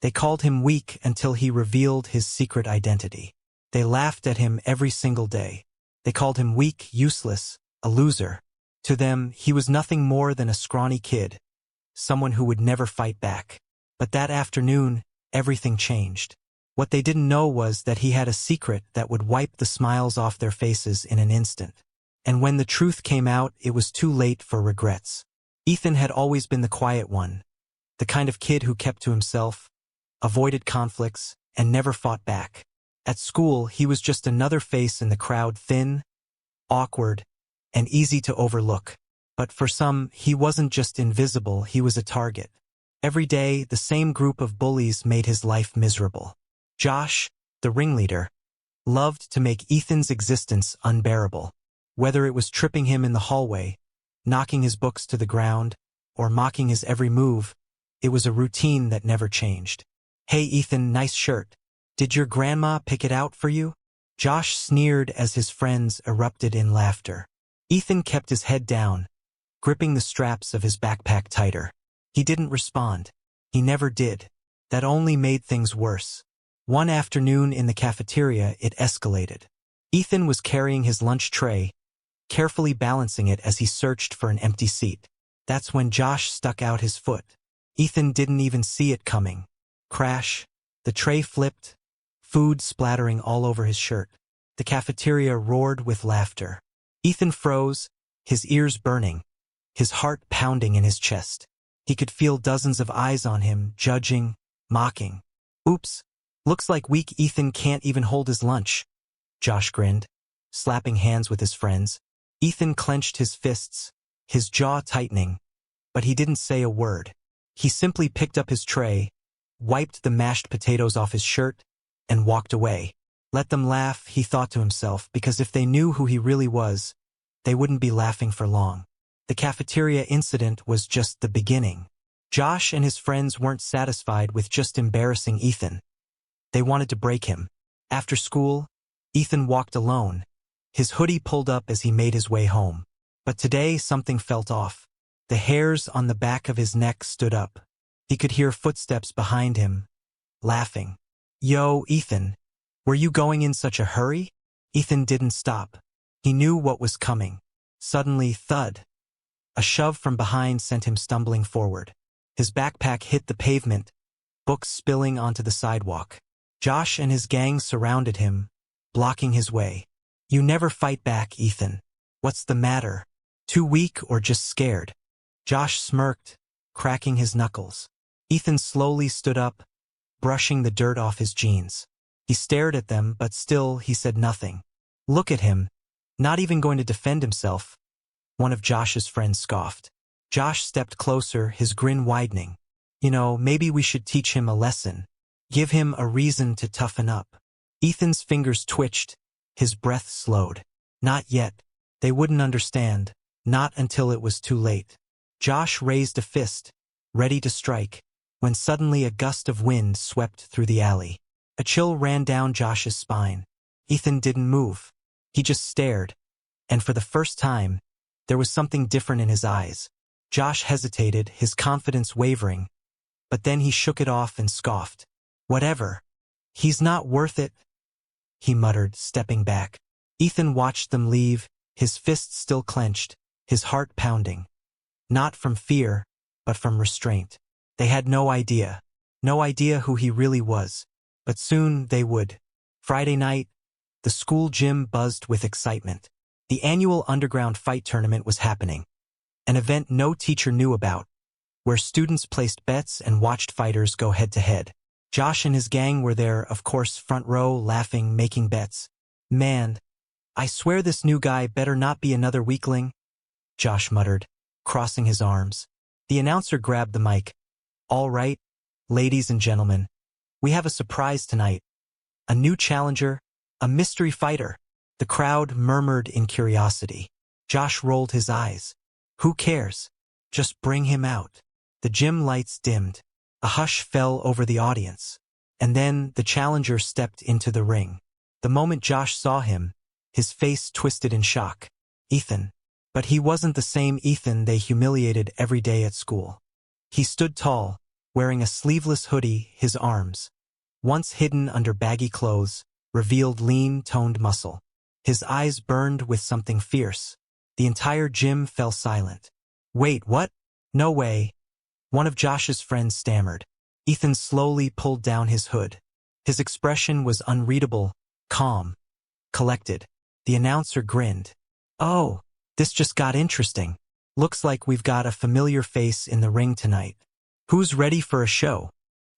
They called him weak until he revealed his secret identity. They laughed at him every single day. They called him weak, useless, a loser. To them, he was nothing more than a scrawny kid, someone who would never fight back. But that afternoon, everything changed. What they didn't know was that he had a secret that would wipe the smiles off their faces in an instant. And when the truth came out, it was too late for regrets. Ethan had always been the quiet one, the kind of kid who kept to himself, avoided conflicts, and never fought back. At school, he was just another face in the crowd, thin, awkward, and easy to overlook. But for some, he wasn't just invisible, he was a target. Every day, the same group of bullies made his life miserable. Josh, the ringleader, loved to make Ethan's existence unbearable. Whether it was tripping him in the hallway, knocking his books to the ground, or mocking his every move, it was a routine that never changed. "Hey Ethan, nice shirt. Did your grandma pick it out for you?" Josh sneered as his friends erupted in laughter. Ethan kept his head down, gripping the straps of his backpack tighter. He didn't respond. He never did. That only made things worse. One afternoon in the cafeteria, it escalated. Ethan was carrying his lunch tray, carefully balancing it as he searched for an empty seat. That's when Josh stuck out his foot. Ethan didn't even see it coming. Crash. The tray flipped, food splattering all over his shirt. The cafeteria roared with laughter. Ethan froze, his ears burning, his heart pounding in his chest. He could feel dozens of eyes on him, judging, mocking. "Oops, looks like weak Ethan can't even hold his lunch." Josh grinned, slapping hands with his friends. Ethan clenched his fists, his jaw tightening, but he didn't say a word. He simply picked up his tray, wiped the mashed potatoes off his shirt, and walked away. Let them laugh, he thought to himself, because if they knew who he really was, they wouldn't be laughing for long. The cafeteria incident was just the beginning. Josh and his friends weren't satisfied with just embarrassing Ethan. They wanted to break him. After school, Ethan walked alone, his hoodie pulled up as he made his way home. But today something felt off. The hairs on the back of his neck stood up. He could hear footsteps behind him, laughing. "Yo, Ethan, were you going in such a hurry?" Ethan didn't stop. He knew what was coming. Suddenly, thud. A shove from behind sent him stumbling forward. His backpack hit the pavement, books spilling onto the sidewalk. Josh and his gang surrounded him, blocking his way. "You never fight back, Ethan. What's the matter? Too weak or just scared?" Josh smirked, cracking his knuckles. Ethan slowly stood up, brushing the dirt off his jeans. He stared at them, but still he said nothing. "Look at him, not even going to defend himself," one of Josh's friends scoffed. Josh stepped closer, his grin widening. "You know, maybe we should teach him a lesson. Give him a reason to toughen up." Ethan's fingers twitched, his breath slowed. Not yet. They wouldn't understand, not until it was too late. Josh raised a fist, ready to strike, when suddenly a gust of wind swept through the alley. A chill ran down Josh's spine. Ethan didn't move. He just stared, and for the first time, there was something different in his eyes. Josh hesitated, his confidence wavering, but then he shook it off and scoffed. "Whatever. He's not worth it," he muttered, stepping back. Ethan watched them leave, his fists still clenched, his heart pounding. Not from fear, but from restraint. They had no idea who he really was. But soon they would. Friday night, the school gym buzzed with excitement. The annual underground fight tournament was happening, an event no teacher knew about, where students placed bets and watched fighters go head-to-head. Josh and his gang were there, of course, front row, laughing, making bets. "Man, I swear this new guy better not be another weakling," Josh muttered, crossing his arms. The announcer grabbed the mic. "All right, ladies and gentlemen, we have a surprise tonight. A new challenger, a mystery fighter." The crowd murmured in curiosity. Josh rolled his eyes. "Who cares? Just bring him out." The gym lights dimmed. A hush fell over the audience. And then the challenger stepped into the ring. The moment Josh saw him, his face twisted in shock. Ethan. But he wasn't the same Ethan they humiliated every day at school. He stood tall, wearing a sleeveless hoodie. His arms, once hidden under baggy clothes, revealed lean, toned muscle. His eyes burned with something fierce. The entire gym fell silent. "Wait, what? No way," one of Josh's friends stammered. Ethan slowly pulled down his hood. His expression was unreadable, calm, collected. The announcer grinned. "Oh, this just got interesting. Looks like we've got a familiar face in the ring tonight. Who's ready for a show?"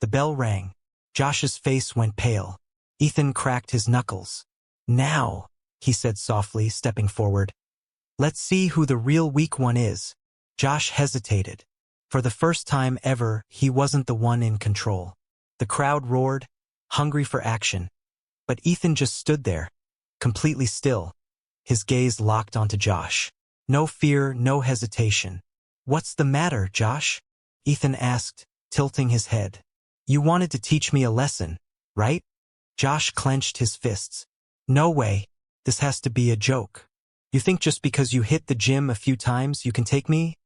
The bell rang. Josh's face went pale. Ethan cracked his knuckles. "Now," he said softly, stepping forward. "Let's see who the real weak one is." Josh hesitated. For the first time ever, he wasn't the one in control. The crowd roared, hungry for action. But Ethan just stood there, completely still, his gaze locked onto Josh. No fear, no hesitation. "What's the matter, Josh?" Ethan asked, tilting his head. "You wanted to teach me a lesson, right?" Josh clenched his fists. "No way. This has to be a joke. You think just because you hit the gym a few times you can take me?"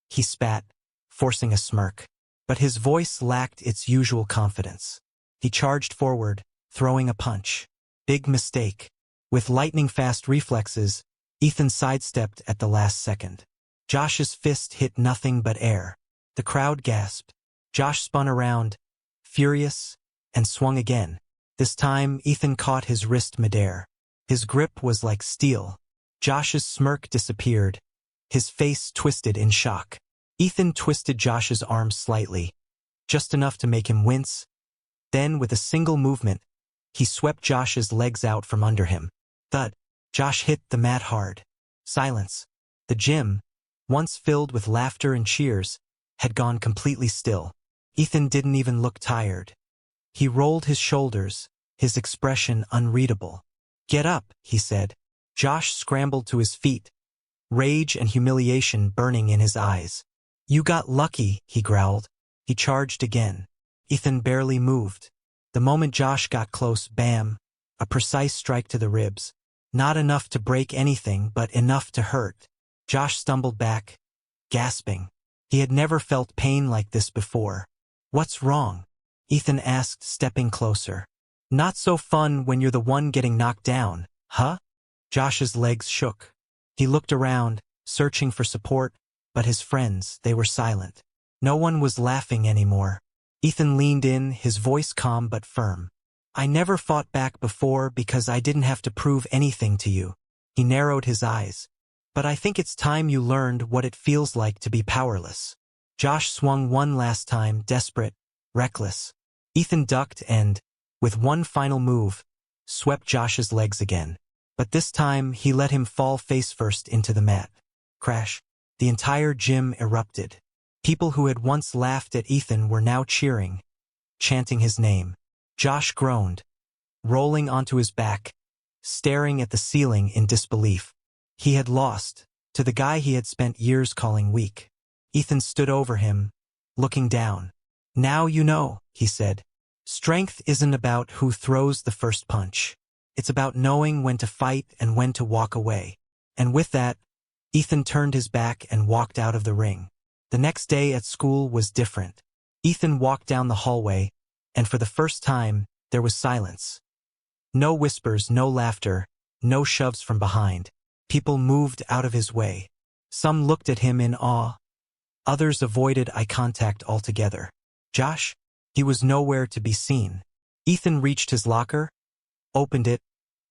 He spat, forcing a smirk. But his voice lacked its usual confidence. He charged forward, throwing a punch. Big mistake. With lightning-fast reflexes, Ethan sidestepped at the last second. Josh's fist hit nothing but air. The crowd gasped. Josh spun around, furious, and swung again. This time, Ethan caught his wrist midair. His grip was like steel. Josh's smirk disappeared. His face twisted in shock. Ethan twisted Josh's arm slightly, just enough to make him wince. Then, with a single movement, he swept Josh's legs out from under him. Thud. Josh hit the mat hard. Silence. The gym, once filled with laughter and cheers, had gone completely still. Ethan didn't even look tired. He rolled his shoulders, his expression unreadable. "Get up," he said. Josh scrambled to his feet, rage and humiliation burning in his eyes. "You got lucky," he growled. He charged again. Ethan barely moved. The moment Josh got close, bam, a precise strike to the ribs. Not enough to break anything, but enough to hurt. Josh stumbled back, gasping. He had never felt pain like this before. "What's wrong?" Ethan asked, stepping closer. "Not so fun when you're the one getting knocked down, huh?" Josh's legs shook. He looked around, searching for support, but his friends, they were silent. No one was laughing anymore. Ethan leaned in, his voice calm but firm. "I never fought back before because I didn't have to prove anything to you." He narrowed his eyes. "But I think it's time you learned what it feels like to be powerless." Josh swung one last time, desperate, reckless. Ethan ducked and, with one final move, swept Josh's legs again. But this time, he let him fall face first into the mat. Crash. The entire gym erupted. People who had once laughed at Ethan were now cheering, chanting his name. Josh groaned, rolling onto his back, staring at the ceiling in disbelief. He had lost, to the guy he had spent years calling weak. Ethan stood over him, looking down. "Now you know," he said. "Strength isn't about who throws the first punch. It's about knowing when to fight and when to walk away." And with that, Ethan turned his back and walked out of the ring. The next day at school was different. Ethan walked down the hallway, and for the first time, there was silence. No whispers, no laughter, no shoves from behind. People moved out of his way. Some looked at him in awe. Others avoided eye contact altogether. Josh? He was nowhere to be seen. Ethan reached his locker, opened it,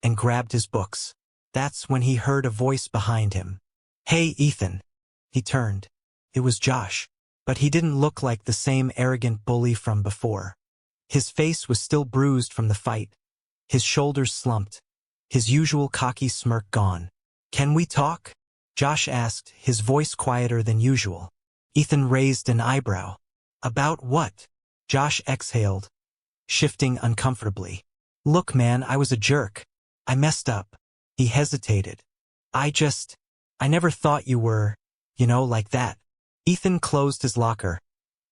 and grabbed his books. That's when he heard a voice behind him. "Hey, Ethan." He turned. It was Josh, but he didn't look like the same arrogant bully from before. His face was still bruised from the fight, his shoulders slumped, his usual cocky smirk gone. "Can we talk?" Josh asked, his voice quieter than usual. Ethan raised an eyebrow. "About what?" Josh exhaled, shifting uncomfortably. "Look, man, I was a jerk. I messed up." He hesitated. I never thought you were, like that." Ethan closed his locker,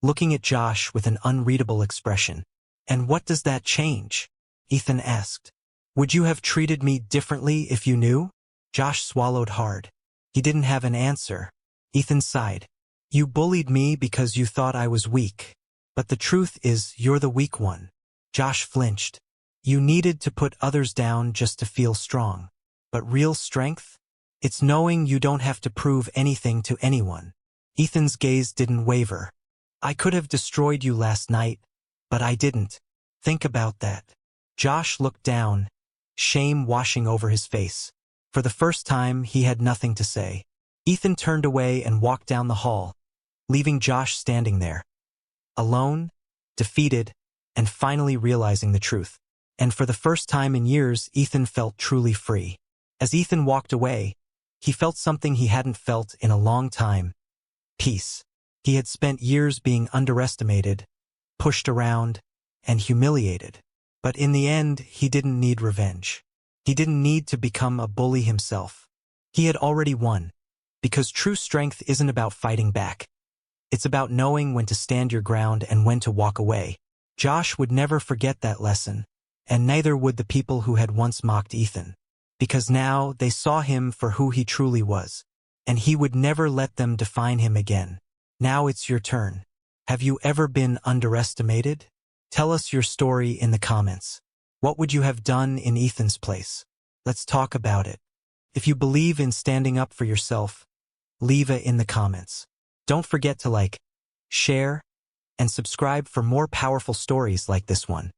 looking at Josh with an unreadable expression. "And what does that change?" Ethan asked. "Would you have treated me differently if you knew?" Josh swallowed hard. He didn't have an answer. Ethan sighed. "You bullied me because you thought I was weak. But the truth is, you're the weak one. Josh flinched. You needed to put others down just to feel strong. But real strength? It's knowing you don't have to prove anything to anyone. Ethan's gaze didn't waver. I could have destroyed you last night, but I didn't. Think about that. Josh looked down, shame washing over his face. For the first time, he had nothing to say. Ethan turned away and walked down the hall, leaving Josh standing there, alone, defeated, and finally realizing the truth. And for the first time in years, Ethan felt truly free. As Ethan walked away, he felt something he hadn't felt in a long time. Peace. He had spent years being underestimated, pushed around, and humiliated. But in the end, he didn't need revenge. He didn't need to become a bully himself. He had already won, because true strength isn't about fighting back. It's about knowing when to stand your ground and when to walk away. Josh would never forget that lesson, and neither would the people who had once mocked Ethan, because now they saw him for who he truly was, and he would never let them define him again. Now it's your turn. Have you ever been underestimated? Tell us your story in the comments. What would you have done in Ethan's place? Let's talk about it. If you believe in standing up for yourself, leave it in the comments. Don't forget to like, share, and subscribe for more powerful stories like this one.